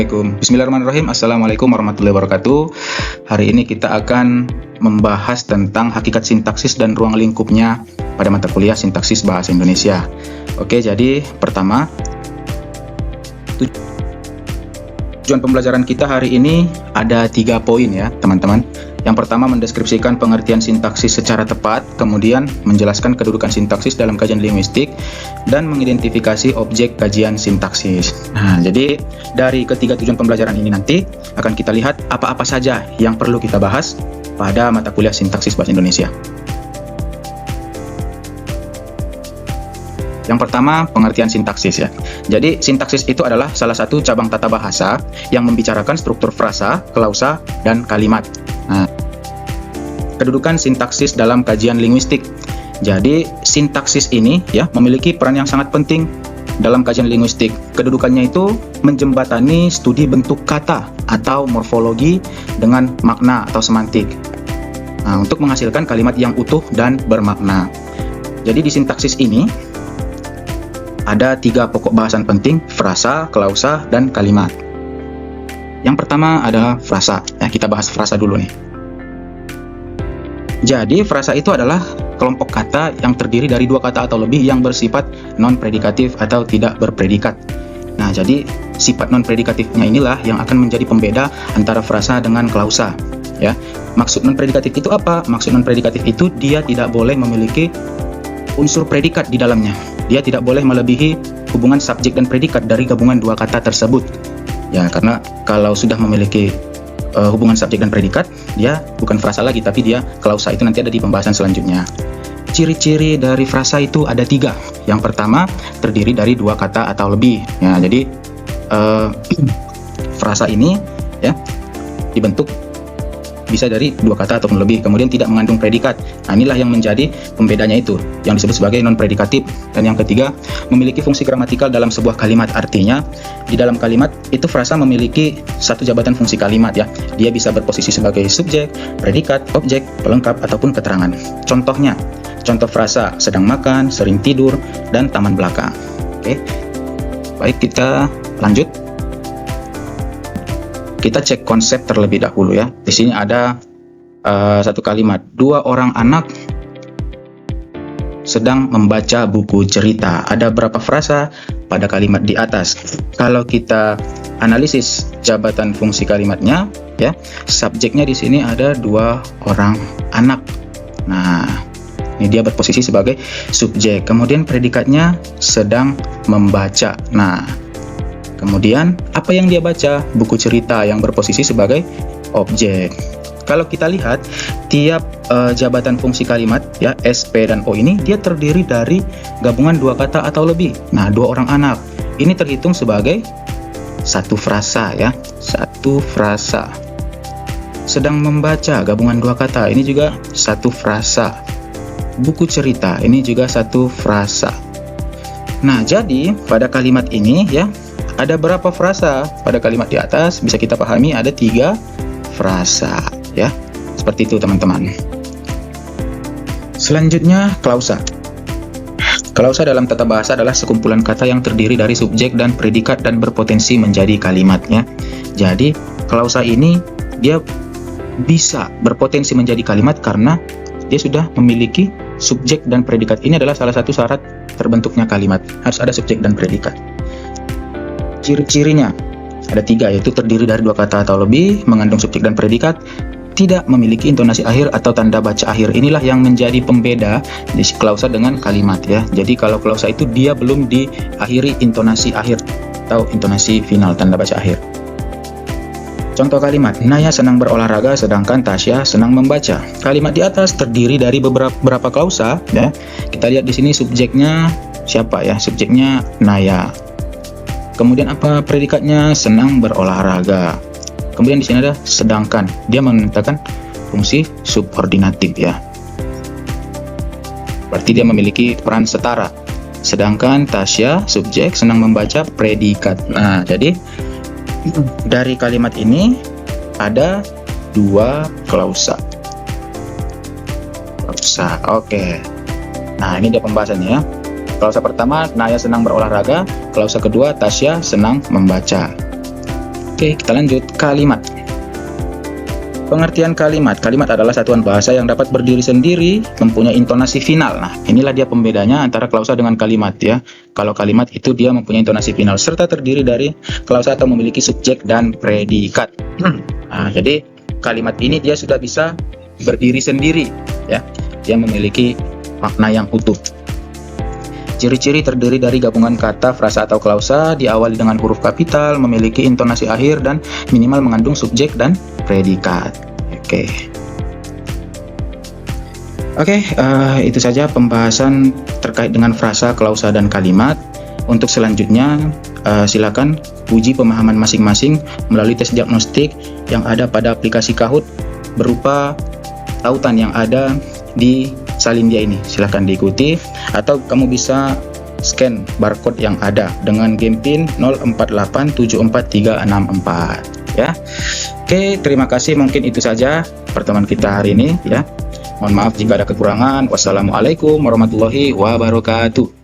Bismillahirrahmanirrahim. Assalamualaikum warahmatullahi wabarakatuh. Hari ini kita akan membahas tentang hakikat sintaksis dan ruang lingkupnya pada mata kuliah sintaksis bahasa Indonesia. Oke, jadi pertama, tujuan pembelajaran kita hari ini ada 3 poin ya teman-teman. Yang pertama, mendeskripsikan pengertian sintaksis secara tepat, kemudian menjelaskan kedudukan sintaksis dalam kajian linguistik, dan mengidentifikasi objek kajian sintaksis. Nah, jadi dari ketiga tujuan pembelajaran ini nanti akan kita lihat apa-apa saja yang perlu kita bahas pada mata kuliah sintaksis bahasa Indonesia. Yang pertama, pengertian sintaksis ya. Jadi, sintaksis itu adalah salah satu cabang tata bahasa yang membicarakan struktur frasa, klausa, dan kalimat. Nah, kedudukan sintaksis dalam kajian linguistik. Jadi, sintaksis ini ya memiliki peran yang sangat penting dalam kajian linguistik. Kedudukannya itu menjembatani studi bentuk kata atau morfologi dengan makna atau semantik. Nah, untuk menghasilkan kalimat yang utuh dan bermakna. Jadi, di sintaksis ini ada 3 pokok bahasan penting: frasa, klausa, dan kalimat. Yang pertama adalah frasa. Nah, kita bahas frasa dulu nih. Jadi, frasa itu adalah kelompok kata yang terdiri dari 2 kata atau lebih yang bersifat non-predikatif atau tidak berpredikat. Nah, jadi sifat non-predikatifnya inilah yang akan menjadi pembeda antara frasa dengan klausa. Ya, maksud non-predikatif itu apa? Maksud non-predikatif itu dia tidak boleh memiliki unsur predikat di dalamnya. Dia tidak boleh melebihi hubungan subjek dan predikat dari gabungan 2 kata tersebut. Ya, karena kalau sudah memiliki hubungan subjek dan predikat, dia bukan frasa lagi, tapi dia klausa. Itu nanti ada di pembahasan selanjutnya. Ciri-ciri dari frasa itu ada 3. Yang pertama, terdiri dari 2 kata atau lebih. Ya, jadi frasa ini ya dibentuk bisa dari 2 kata ataupun lebih, kemudian tidak mengandung predikat. Nah, inilah yang menjadi pembedanya itu, yang disebut sebagai non-predikatif. Dan yang ketiga, memiliki fungsi gramatikal dalam sebuah kalimat. Artinya, di dalam kalimat itu frasa memiliki satu jabatan fungsi kalimat ya. Dia bisa berposisi sebagai subjek, predikat, objek, pelengkap, ataupun keterangan. Contohnya, contoh frasa sedang makan, sering tidur, dan taman belakang. Oke. Baik, kita lanjut. Kita cek konsep terlebih dahulu ya. Di sini ada satu kalimat. 2 orang anak sedang membaca buku cerita. Ada berapa frasa pada kalimat di atas? Kalau kita analisis jabatan fungsi kalimatnya, ya, subjeknya di sini ada 2 orang anak. Nah, ini dia berposisi sebagai subjek. Kemudian predikatnya sedang membaca. Nah, kemudian apa yang dia baca? Buku cerita yang berposisi sebagai objek. Kalau kita lihat tiap jabatan fungsi kalimat ya S, P, dan O ini dia terdiri dari gabungan 2 kata atau lebih. Nah, 2 orang anak ini terhitung sebagai satu frasa ya, satu frasa. Sedang membaca gabungan 2 kata ini juga satu frasa. Buku cerita ini juga satu frasa. Nah, jadi pada kalimat ini ya ada berapa frasa? Pada kalimat di atas bisa kita pahami ada 3 frasa ya. Seperti itu teman-teman. Selanjutnya, klausa. Klausa dalam tata bahasa adalah sekumpulan kata yang terdiri dari subjek dan predikat dan berpotensi menjadi kalimatnya. Jadi, klausa ini dia bisa berpotensi menjadi kalimat karena dia sudah memiliki subjek dan predikat. Ini adalah salah satu syarat terbentuknya kalimat. Harus ada subjek dan predikat. Ciri-cirinya ada 3, yaitu terdiri dari 2 kata atau lebih, mengandung subjek dan predikat, tidak memiliki intonasi akhir atau tanda baca akhir. Inilah yang menjadi pembeda di klausa dengan kalimat ya. Jadi kalau klausa itu dia belum diakhiri intonasi akhir atau intonasi final, tanda baca akhir. Contoh kalimat, Naya senang berolahraga sedangkan Tasya senang membaca. Kalimat di atas terdiri dari beberapa klausa ya. Kita lihat di sini subjeknya siapa ya? Subjeknya Naya. Kemudian apa predikatnya? Senang berolahraga. Kemudian di sini ada sedangkan. Dia menyatakan fungsi subordinatif ya. Berarti dia memiliki peran setara. Sedangkan Tasya subjek, senang membaca predikat. Nah, jadi dari kalimat ini ada 2 klausa. Oke. Nah, ini dia pembahasannya ya. Klausa pertama, Naya senang berolahraga. Klausa kedua, Tasya senang membaca. Oke, kita lanjut. Kalimat. Pengertian kalimat. Kalimat adalah satuan bahasa yang dapat berdiri sendiri, mempunyai intonasi final. Nah, inilah dia pembedanya antara klausa dengan kalimat ya. Kalau kalimat itu dia mempunyai intonasi final serta terdiri dari klausa atau memiliki subjek dan predikat. Nah, jadi kalimat ini dia sudah bisa berdiri sendiri ya. Dia memiliki makna yang utuh. Ciri-ciri terdiri dari gabungan kata, frasa atau klausa, diawali dengan huruf kapital, memiliki intonasi akhir, dan minimal mengandung subjek dan predikat. Oke, itu saja pembahasan terkait dengan frasa, klausa, dan kalimat. Untuk selanjutnya, silakan uji pemahaman masing-masing melalui tes diagnostik yang ada pada aplikasi Kahoot berupa tautan yang ada di salin dia ini. Silahkan diikuti, atau kamu bisa scan barcode yang ada dengan game pin 04874364 ya. Oke, terima kasih, mungkin itu saja pertemuan kita hari ini ya. Mohon maaf jika ada kekurangan. Wassalamualaikum warahmatullahi wabarakatuh.